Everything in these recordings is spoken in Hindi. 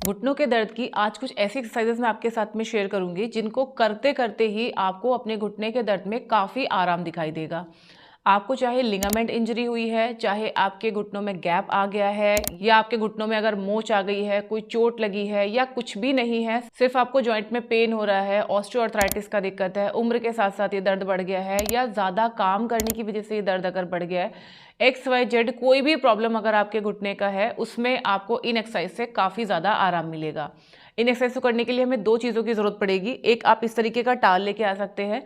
घुटनों के दर्द की आज कुछ ऐसी एक्सरसाइजेस मैं आपके साथ में शेयर करूंगी जिनको करते करते ही आपको अपने घुटने के दर्द में काफ़ी आराम दिखाई देगा। आपको चाहे लिगामेंट इंजरी हुई है, चाहे आपके घुटनों में गैप आ गया है, या आपके घुटनों में अगर मोच आ गई है, कोई चोट लगी है, या कुछ भी नहीं है, सिर्फ आपको जॉइंट में पेन हो रहा है, ऑस्टियोआर्थराइटिस का दिक्कत है, उम्र के साथ साथ ये दर्द बढ़ गया है, या ज़्यादा काम करने की वजह से ये दर्द अगर बढ़ गया है, XYZ कोई भी प्रॉब्लम अगर आपके घुटने का है, उसमें आपको इन एक्सरसाइज से काफ़ी ज़्यादा आराम मिलेगा। इन एक्सरसाइज को करने के लिए हमें दो चीज़ों की ज़रूरत पड़ेगी। एक, आप इस तरीके का टाल लेके आ सकते हैं,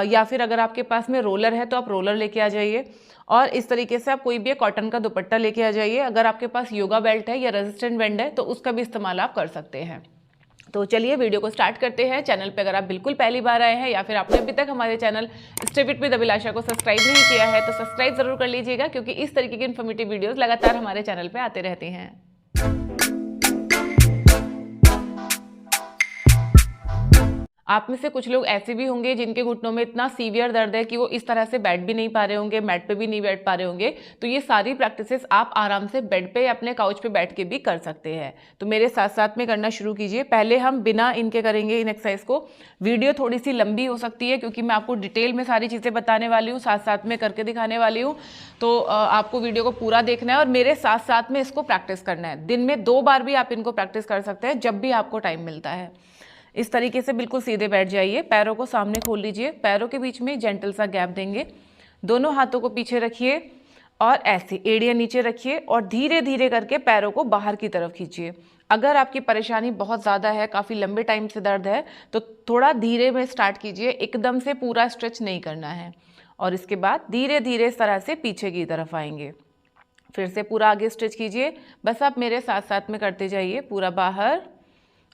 या फिर अगर आपके पास में रोलर है तो आप रोलर लेके आ जाइए, और इस तरीके से आप कोई भी कॉटन का दुपट्टा लेके आ जाइए। अगर आपके पास योगा बेल्ट है या रेजिस्टेंट बैंड है तो उसका भी इस्तेमाल आप कर सकते हैं। तो चलिए वीडियो को स्टार्ट करते हैं। चैनल पे अगर आप बिल्कुल पहली बार आए हैं या फिर आपने अभी तक हमारे चैनल स्टे फिट विद अभिलाषा को सब्सक्राइब नहीं किया है तो सब्सक्राइब जरूर कर लीजिएगा, क्योंकि इस तरीके की इन्फॉर्मेटिव वीडियोस लगातार हमारे चैनल पे आते रहते हैं। आप में से कुछ लोग ऐसे भी होंगे जिनके घुटनों में इतना सीवियर दर्द है कि वो इस तरह से बैठ भी नहीं पा रहे होंगे, मैट पे भी नहीं बैठ पा रहे होंगे। तो ये सारी प्रैक्टिसेस आप आराम से बेड पे या अपने काउच पे बैठ के भी कर सकते हैं। तो मेरे साथ साथ में करना शुरू कीजिए। पहले हम बिना इनके करेंगे इन एक्सरसाइज को। वीडियो थोड़ी सी लंबी हो सकती है क्योंकि मैं आपको डिटेल में सारी चीज़ें बताने वाली हूँ, साथ साथ में करके दिखाने वाली हूँ। तो आपको वीडियो को पूरा देखना है और मेरे साथ साथ में इसको प्रैक्टिस करना है। दिन में 2 बार भी आप इनको प्रैक्टिस कर सकते हैं, जब भी आपको टाइम मिलता है। इस तरीके से बिल्कुल सीधे बैठ जाइए, पैरों को सामने खोल लीजिए, पैरों के बीच में जेंटल सा गैप देंगे, दोनों हाथों को पीछे रखिए और ऐसे एड़ियाँ नीचे रखिए और धीरे धीरे करके पैरों को बाहर की तरफ खींचिए। अगर आपकी परेशानी बहुत ज़्यादा है, काफ़ी लंबे टाइम से दर्द है, तो थोड़ा धीरे में स्टार्ट कीजिए, एकदम से पूरा स्ट्रेच नहीं करना है। और इसके बाद धीरे धीरे इस तरह से पीछे की तरफ आएंगे। फिर से पूरा आगे स्ट्रेच कीजिए, बस आप मेरे साथ साथ में करते जाइए, पूरा बाहर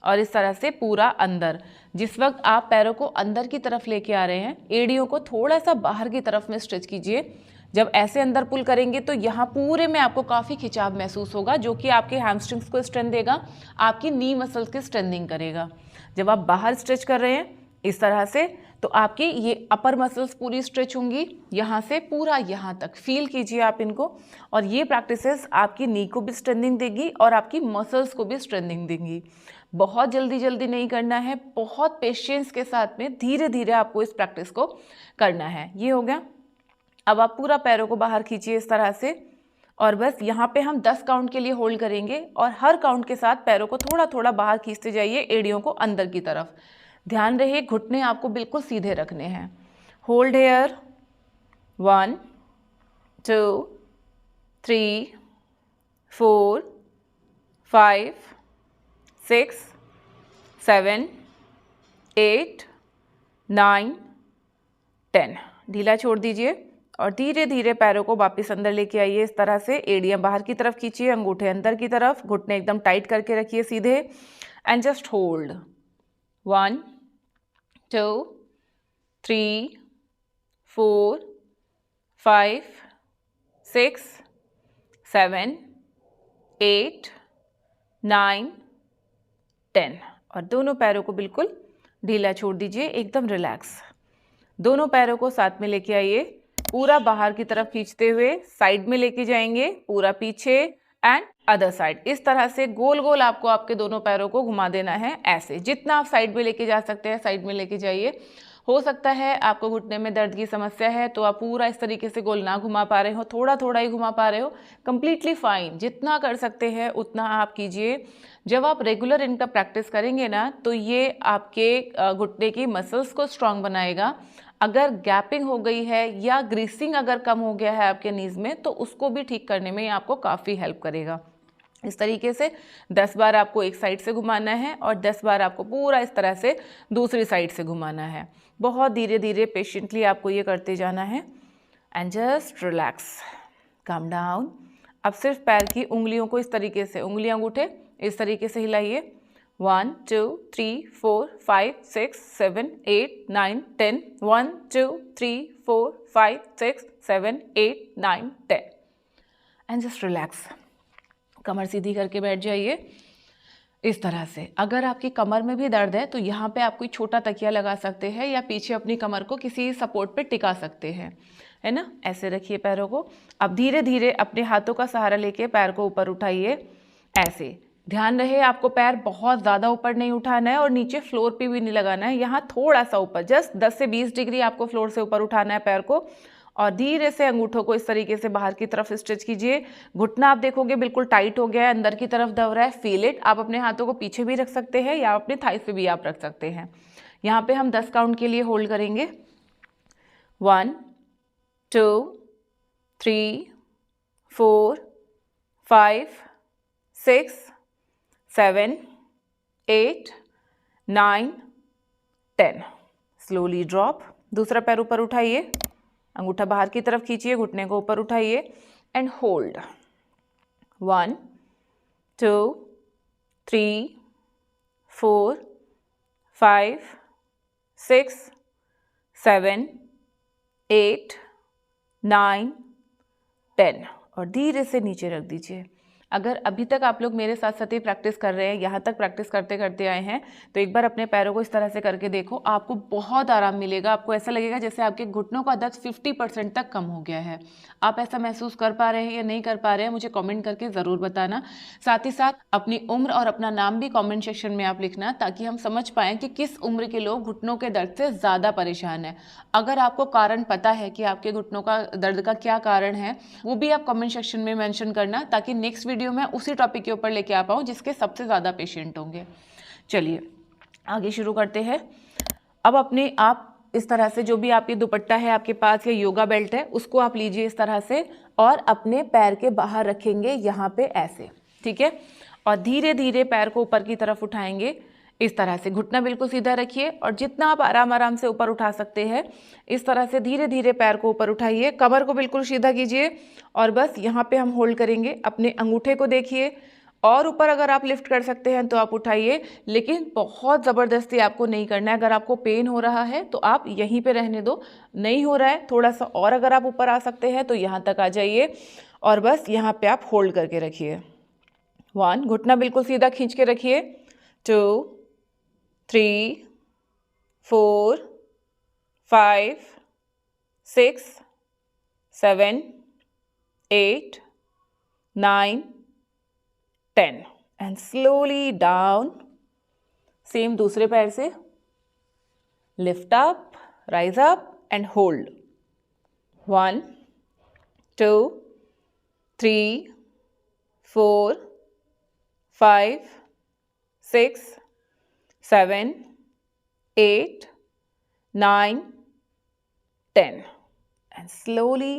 और इस तरह से पूरा अंदर। जिस वक्त आप पैरों को अंदर की तरफ लेके आ रहे हैं, एड़ियों को थोड़ा सा बाहर की तरफ में स्ट्रेच कीजिए। जब ऐसे अंदर पुल करेंगे तो यहाँ पूरे में आपको काफ़ी खिंचाव महसूस होगा, जो कि आपके हैमस्ट्रिंग्स को स्ट्रेंथ देगा, आपकी नी मसल्स की स्ट्रेंथनिंग करेगा। जब आप बाहर स्ट्रेच कर रहे हैं इस तरह से, तो आपकी ये अपर मसल्स पूरी स्ट्रेच होंगी, यहाँ से पूरा यहाँ तक फील कीजिए आप इनको। और ये प्रैक्टिसेस आपकी नी को भी स्ट्रेंथनिंग देगी और आपकी मसल्स को भी स्ट्रेंथनिंग देंगी। बहुत जल्दी जल्दी नहीं करना है, बहुत पेशेंस के साथ में धीरे धीरे आपको इस प्रैक्टिस को करना है। ये हो गया। अब आप पूरा पैरों को बाहर खींचिए इस तरह से, और बस यहाँ पे हम 10 काउंट के लिए होल्ड करेंगे और हर काउंट के साथ पैरों को थोड़ा थोड़ा बाहर खींचते जाइए, एड़ियों को अंदर की तरफ। ध्यान रहे घुटने आपको बिल्कुल सीधे रखने हैं। Hold here, 1 2 3 4 5 6 7 8 9 10। ढीला छोड़ दीजिए और धीरे धीरे पैरों को वापस अंदर लेके आइए इस तरह से। एड़ियाँ बाहर की तरफ खींचिए, अंगूठे अंदर की तरफ, घुटने एकदम टाइट करके रखिए सीधे, एंड जस्ट होल्ड। 1 2 3 4 5 6 7 8 9 10। और दोनों पैरों को बिल्कुल ढीला छोड़ दीजिए, एकदम रिलैक्स। दोनों पैरों को साथ में लेके आइए, पूरा बाहर की तरफ खींचते हुए साइड में लेके जाएंगे, पूरा पीछे एंड अदर साइड। इस तरह से गोल गोल आपको आपके दोनों पैरों को घुमा देना है। ऐसे जितना आप साइड में लेके जा सकते हैं साइड में लेके जाइए। हो सकता है आपको घुटने में दर्द की समस्या है तो आप पूरा इस तरीके से गोल ना घुमा पा रहे हो, थोड़ा थोड़ा ही घुमा पा रहे हो, कंप्लीटली फाइन। जितना कर सकते हैं उतना आप कीजिए। जब आप रेगुलर इनका प्रैक्टिस करेंगे ना, तो ये आपके घुटने की मसल्स को स्ट्रांग बनाएगा। अगर गैपिंग हो गई है या ग्रीसिंग अगर कम हो गया है आपके नीज में, तो उसको भी ठीक करने में ये आपको काफ़ी हेल्प करेगा। इस तरीके से 10 बार आपको एक साइड से घुमाना है और 10 बार आपको पूरा इस तरह से दूसरी साइड से घुमाना है। बहुत धीरे धीरे पेशेंटली आपको ये करते जाना है। And just relax, calm down. अब सिर्फ पैर की उंगलियों को इस तरीके से, उंगलियां अंगूठे इस तरीके से हिलाइए। 1 2 3 4 5 6 7 8 9 10। 1 2 3 4 5 6 7 8 9 10। And just relax. कमर सीधी करके बैठ जाइए इस तरह से। अगर आपकी कमर में भी दर्द है तो यहाँ पे आप कोई छोटा तकिया लगा सकते हैं या पीछे अपनी कमर को किसी सपोर्ट पे टिका सकते हैं, है ना। ऐसे रखिए पैरों को। अब धीरे धीरे अपने हाथों का सहारा लेके पैर को ऊपर उठाइए, ऐसे ध्यान रहे आपको पैर बहुत ज़्यादा ऊपर नहीं उठाना है और नीचे फ्लोर पे भी नहीं लगाना है, यहाँ थोड़ा सा ऊपर, जस्ट 10 से 20 डिग्री आपको फ्लोर से ऊपर उठाना है पैर को। और धीरे से अंगूठों को इस तरीके से बाहर की तरफ स्ट्रेच कीजिए। घुटना आप देखोगे बिल्कुल टाइट हो गया है, अंदर की तरफ दब रहा है, फील इट। आप अपने हाथों को पीछे भी रख सकते हैं या अपने थाइस पे भी आप रख सकते हैं। यहाँ पे हम 10 काउंट के लिए होल्ड करेंगे। 1 2 3 4 5 6 7 8 9 10। Slowly drop. दूसरा पैर ऊपर उठाइए, अंगूठा बाहर की तरफ खींचिए, घुटने को ऊपर उठाइए एंड होल्ड। 1 2 3 4 5 6 7 8 9 10 और धीरे से नीचे रख दीजिए। अगर अभी तक आप लोग मेरे साथ साथ ही प्रैक्टिस कर रहे हैं, यहाँ तक प्रैक्टिस करते करते आए हैं, तो एक बार अपने पैरों को इस तरह से करके देखो, आपको बहुत आराम मिलेगा। आपको ऐसा लगेगा जैसे आपके घुटनों का दर्द 50% तक कम हो गया है। आप ऐसा महसूस कर पा रहे हैं या नहीं कर पा रहे हैं, मुझे कमेंट करके ज़रूर बताना। साथ ही साथ अपनी उम्र और अपना नाम भी कॉमेंट सेक्शन में आप लिखना, ताकि हम समझ पाएँ कि किस उम्र के लोग घुटनों के दर्द से ज़्यादा परेशान हैं। अगर आपको कारण पता है कि आपके घुटनों का दर्द का क्या कारण है, वो भी आप कमेंट सेक्शन में मेंशन करना, ताकि नेक्स्ट वीडियो में उसी टॉपिक के ऊपर लेके आ पाऊँ जिसके सबसे ज़्यादा पेशेंट होंगे। चलिए आगे शुरू करते हैं। अब अपने आप इस तरह से, जो भी आपकी दुपट्टा है आपके पास या योगा बेल्ट है, उसको आप लीजिए इस तरह से और अपने पैर के बाहर रखेंगे यहाँ पे ऐसे, ठीक है। और धीरे धीरे पैर को ऊपर की तरफ उठाएंगे इस तरह से। घुटना बिल्कुल सीधा रखिए और जितना आप आराम आराम से ऊपर उठा सकते हैं इस तरह से धीरे धीरे पैर को ऊपर उठाइए। कमर को बिल्कुल सीधा कीजिए और बस यहाँ पे हम होल्ड करेंगे। अपने अंगूठे को देखिए और ऊपर अगर आप लिफ्ट कर सकते हैं तो आप उठाइए, लेकिन बहुत ज़बरदस्ती आपको नहीं करना है। अगर आपको पेन हो रहा है तो आप यहीं पे रहने दो, नहीं हो रहा है थोड़ा सा और अगर आप ऊपर आ सकते हैं तो यहाँ तक आ जाइए और बस यहाँ पे आप होल्ड करके रखिए। 1, घुटना बिल्कुल सीधा खींच के रखिए। 2 3 4 5 6 7 8 9 10 एंड स्लोली डाउन। सेम दूसरे पैर से lift up, rise up and hold. 1 2 3 4 5 6 7 8 9 10 and slowly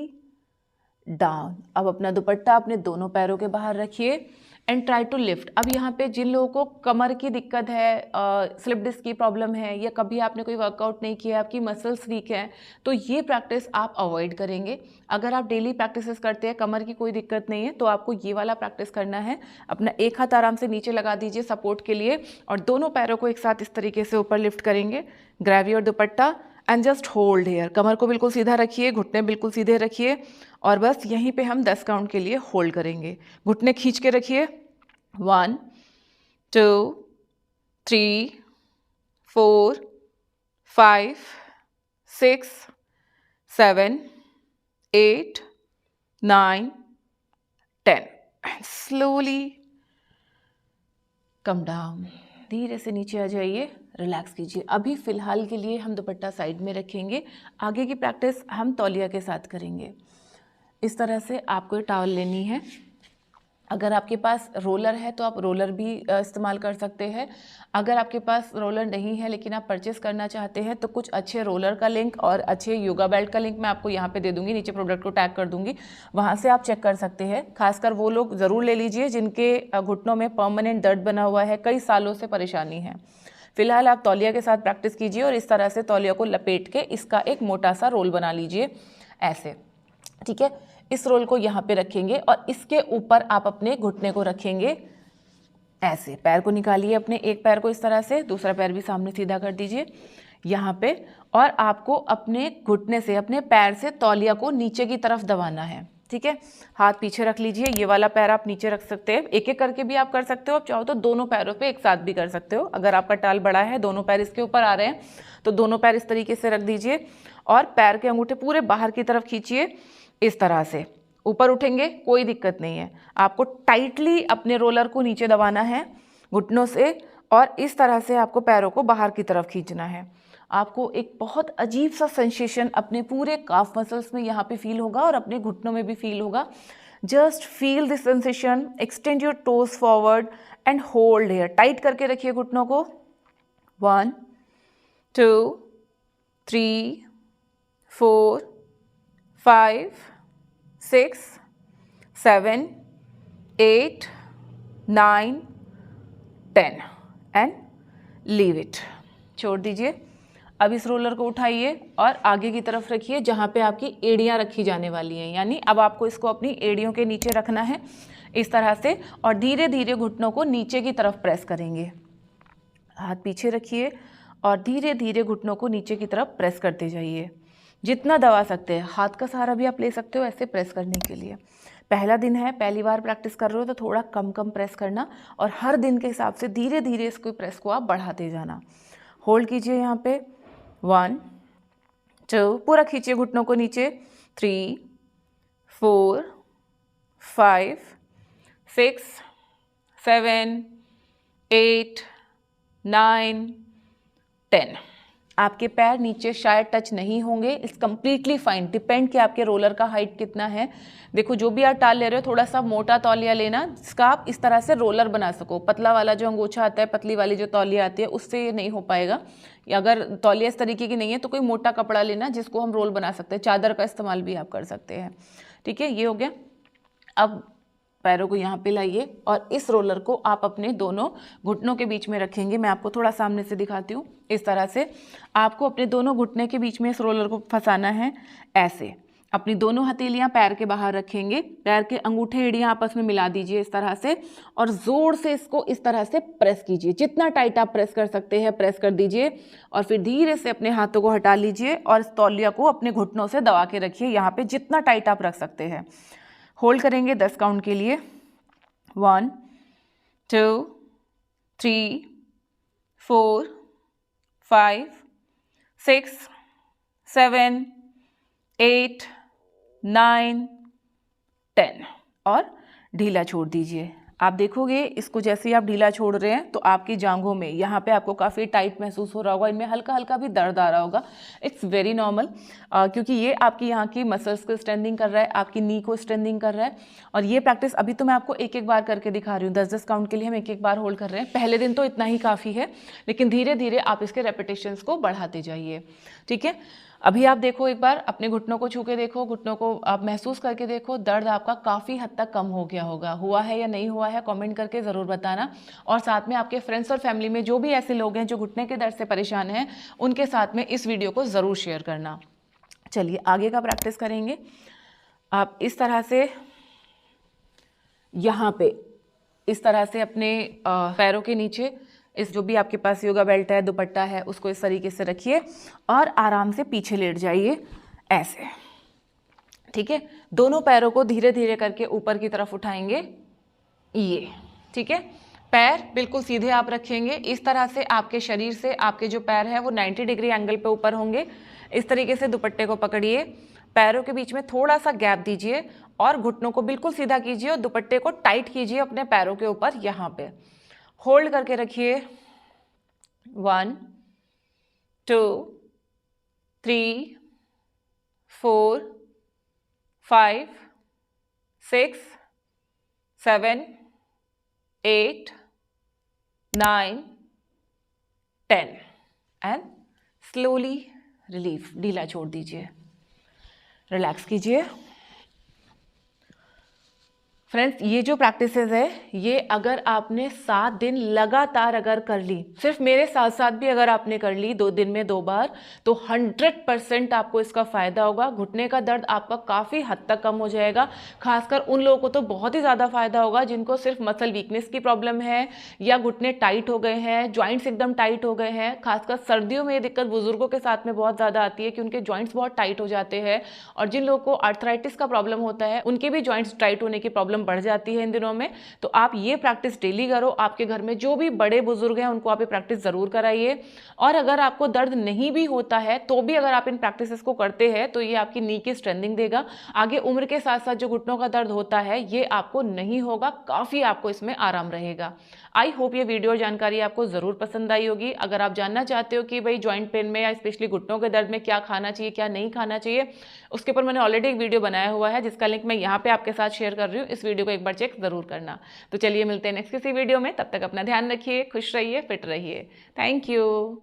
down. अब अपना दुपट्टा अपने दोनों पैरों के बाहर रखिए एंड ट्राई टू लिफ्ट। अब यहाँ पे जिन लोगों को कमर की दिक्कत है, स्लिप डिस्क की प्रॉब्लम है, या कभी आपने कोई वर्कआउट नहीं किया, आपकी मसल्स वीक हैं, तो ये प्रैक्टिस आप अवॉइड करेंगे। अगर आप डेली प्रैक्टिसेस करते हैं, कमर की कोई दिक्कत नहीं है, तो आपको ये वाला प्रैक्टिस करना है। अपना एक हाथ आराम से नीचे लगा दीजिए सपोर्ट के लिए और दोनों पैरों को एक साथ इस तरीके से ऊपर लिफ्ट करेंगे। Grab your dupatta and just hold here. कमर को बिल्कुल सीधा रखिए, घुटने बिल्कुल सीधे रखिए और बस यहीं पे हम 10 काउंट के लिए होल्ड करेंगे। घुटने खींच के रखिए। 1 2 3 4 5 6 7 8 9 10 एंड स्लोली कम डाउन। धीरे से नीचे आ जाइए, रिलैक्स कीजिए। अभी फ़िलहाल के लिए हम दुपट्टा साइड में रखेंगे, आगे की प्रैक्टिस हम तौलिया के साथ करेंगे। इस तरह से आपको ये टॉवल लेनी है। अगर आपके पास रोलर है तो आप रोलर भी इस्तेमाल कर सकते हैं। अगर आपके पास रोलर नहीं है लेकिन आप परचेस करना चाहते हैं तो कुछ अच्छे रोलर का लिंक और अच्छे योगा बेल्ट का लिंक मैं आपको यहाँ पे दे दूँगी, नीचे प्रोडक्ट को टैग कर दूँगी, वहाँ से आप चेक कर सकते हैं। खासकर वो लोग ज़रूर ले लीजिए जिनके घुटनों में परमानेंट दर्द बना हुआ है, कई सालों से परेशानी है। फिलहाल आप तौलिया के साथ प्रैक्टिस कीजिए और इस तरह से तौलिया को लपेट के इसका एक मोटा सा रोल बना लीजिए ऐसे, ठीक है। इस रोल को यहाँ पे रखेंगे और इसके ऊपर आप अपने घुटने को रखेंगे ऐसे। पैर को निकालिए अपने, एक पैर को इस तरह से, दूसरा पैर भी सामने सीधा कर दीजिए यहाँ पे, और आपको अपने घुटने से, अपने पैर से तौलिया को नीचे की तरफ दबाना है, ठीक है। हाथ पीछे रख लीजिए, ये वाला पैर आप नीचे रख सकते हैं, एक एक करके भी आप कर सकते हो। आप चाहो तो दोनों पैरों पे एक साथ भी कर सकते हो। अगर आपका टाल बड़ा है, दोनों पैर इसके ऊपर आ रहे हैं, तो दोनों पैर इस तरीके से रख दीजिए और पैर के अंगूठे पूरे बाहर की तरफ खींचिए इस तरह से ऊपर उठेंगे कोई दिक्कत नहीं है, आपको टाइटली अपने रोलर को नीचे दबाना है घुटनों से और इस तरह से आपको पैरों को बाहर की तरफ खींचना है। आपको एक बहुत अजीब सा सेंसेशन अपने पूरे काफ मसल्स में यहाँ पे फील होगा और अपने घुटनों में भी फील होगा। Just feel this sensation, extend your toes forward and hold here, tight करके रखिए घुटनों को। 1 2 3 4 5 6 7 8 9 10 एंड लीव इट, छोड़ दीजिए। अब इस रोलर को उठाइए और आगे की तरफ रखिए जहाँ पे आपकी एड़ियाँ रखी जाने वाली हैं, यानी अब आपको इसको अपनी एड़ियों के नीचे रखना है इस तरह से और धीरे धीरे घुटनों को नीचे की तरफ प्रेस करेंगे। हाथ पीछे रखिए और धीरे धीरे घुटनों को नीचे की तरफ प्रेस करते जाइए, जितना दबा सकते हैं। हाथ का सहारा भी आप ले सकते हो ऐसे प्रेस करने के लिए। पहला दिन है, पहली बार प्रैक्टिस कर रहे हो तो थोड़ा कम कम प्रेस करना और हर दिन के हिसाब से धीरे धीरे इसको प्रेस को आप बढ़ाते जाना। होल्ड कीजिए यहाँ पे 1 2, पूरा खींचिए घुटनों को नीचे, 3 4 5 6 7 8 9 10। आपके पैर नीचे शायद टच नहीं होंगे, इट्स कम्प्लीटली फाइन, डिपेंड कि आपके रोलर का हाइट कितना है। देखो जो भी आप टाल ले रहे हो थोड़ा सा मोटा तौलिया लेना जिसका आप इस तरह से रोलर बना सको। पतला वाला जो अंगोछा आता है, पतली वाली जो तौलिया आती है उससे ये नहीं हो पाएगा। अगर तौलिया इस तरीके की नहीं है तो कोई मोटा कपड़ा लेना जिसको हम रोल बना सकते हैं, चादर का इस्तेमाल भी आप कर सकते हैं। ठीक है, ये हो गया। अब पैरों को यहाँ पे लाइए और इस रोलर को आप अपने दोनों घुटनों के बीच में रखेंगे। मैं आपको थोड़ा सामने से दिखाती हूँ। इस तरह से आपको अपने दोनों घुटने के बीच में इस रोलर को फंसाना है। ऐसे अपनी दोनों हथेलियाँ पैर के बाहर रखेंगे, पैर के अंगूठे एड़ियाँ आपस में मिला दीजिए इस तरह से और ज़ोर से इसको इस तरह से प्रेस कीजिए। जितना टाइट आप प्रेस कर सकते हैं प्रेस कर दीजिए और फिर धीरे से अपने हाथों को हटा लीजिए और इस तौलिया को अपने घुटनों से दबा के रखिए यहाँ पे, जितना टाइट आप रख सकते हैं। होल्ड करेंगे 10 काउंट के लिए। 1 2 3 4 5 6 7 8 9 10 और ढीला छोड़ दीजिए। आप देखोगे इसको जैसे ही आप ढीला छोड़ रहे हैं तो आपकी जांघों में यहाँ पे आपको काफ़ी टाइट महसूस हो रहा होगा, इनमें हल्का हल्का भी दर्द आ रहा होगा। इट्स वेरी नॉर्मल, क्योंकि ये आपकी यहाँ की मसल्स को स्ट्रेंथिंग कर रहा है, आपकी नी को स्ट्रेंथिंग कर रहा है। और ये प्रैक्टिस अभी तो मैं आपको एक एक बार करके दिखा रही हूँ, 10-10 काउंट के लिए हम एक एक बार होल्ड कर रहे हैं। पहले दिन तो इतना ही काफ़ी है, लेकिन धीरे धीरे आप इसके रेपिटेशंस को बढ़ाते जाइए। ठीक है, अभी आप देखो एक बार अपने घुटनों को छू के देखो, घुटनों को आप महसूस करके देखो, दर्द आपका काफ़ी हद तक कम हो गया होगा। हुआ है या नहीं हुआ है कमेंट करके ज़रूर बताना। और साथ में आपके फ्रेंड्स और फैमिली में जो भी ऐसे लोग हैं जो घुटने के दर्द से परेशान हैं उनके साथ में इस वीडियो को ज़रूर शेयर करना। चलिए आगे का प्रैक्टिस करेंगे। आप इस तरह से यहाँ पे इस तरह से अपने पैरों के नीचे इस जो भी आपके पास योगा बेल्ट है, दुपट्टा है, उसको इस तरीके से रखिए और आराम से पीछे लेट जाइए ऐसे। ठीक है, दोनों पैरों को धीरे धीरे करके ऊपर की तरफ उठाएंगे ये। ठीक है, पैर बिल्कुल सीधे आप रखेंगे। इस तरह से आपके शरीर से आपके जो पैर है वो 90 डिग्री एंगल पे ऊपर होंगे। इस तरीके से दुपट्टे को पकड़िए, पैरों के बीच में थोड़ा सा गैप दीजिए और घुटनों को बिल्कुल सीधा कीजिए और दुपट्टे को टाइट कीजिए अपने पैरों के ऊपर यहाँ पे। होल्ड करके रखिए 1 2 3 4 5 6 7 8 9 10 एंड स्लोली रिलीफ, ढीला छोड़ दीजिए, रिलैक्स कीजिए। फ्रेंड्स, ये जो प्रैक्टिसेस है ये अगर आपने 7 दिन लगातार अगर कर ली, सिर्फ मेरे साथ साथ भी अगर आपने कर ली 2 दिन में 2 बार, तो 100% आपको इसका फ़ायदा होगा। घुटने का दर्द आपका काफ़ी हद तक कम हो जाएगा। खासकर उन लोगों को तो बहुत ही ज़्यादा फ़ायदा होगा जिनको सिर्फ मसल वीकनेस की प्रॉब्लम है या घुटने टाइट हो गए हैं, जॉइंट्स एकदम टाइट हो गए हैं। खासकर सर्दियों में ये दिक्कत बुजुर्गों के साथ में बहुत ज़्यादा आती है कि उनके जॉइंट्स बहुत टाइट हो जाते हैं। और जिन लोगों को आर्थराइटिस का प्रॉब्लम होता है उनके भी जॉइंट्स टाइट होने की प्रॉब्लम प्रॉब्लम बढ़ जाती है इन दिनों में। तो आप ये प्रैक्टिस डेली करो, आपके घर में जो भी बड़े बुजुर्ग हैं उनको आप ये प्रैक्टिस ज़रूर कराइए। और अगर आपको दर्द नहीं भी होता है तो भी अगर आप इन प्रैक्टिसेस को करते हैं तो ये आपकी नी की स्ट्रेंथिंग देगा। आगे उम्र के साथ साथ जो घुटनों का दर्द होता है ये आपको नहीं होगा, काफ़ी आपको इसमें आराम रहेगा। आई होप ये वीडियो और जानकारी आपको ज़रूर पसंद आई होगी। अगर आप जानना चाहते हो कि भाई जॉइंट पेन में या स्पेशली घुटनों के दर्द में क्या खाना चाहिए क्या नहीं खाना चाहिए, उसके ऊपर मैंने ऑलरेडी एक वीडियो बनाया हुआ है जिसका लिंक मैं यहाँ पे आपके साथ शेयर कर रही हूँ। इस वीडियो को एक बार चेक ज़रूर करना। तो चलिए मिलते हैं नेक्स्ट किसी वीडियो में, तब तक अपना ध्यान रखिए, खुश रहिए, फिट रहिए। Thank you.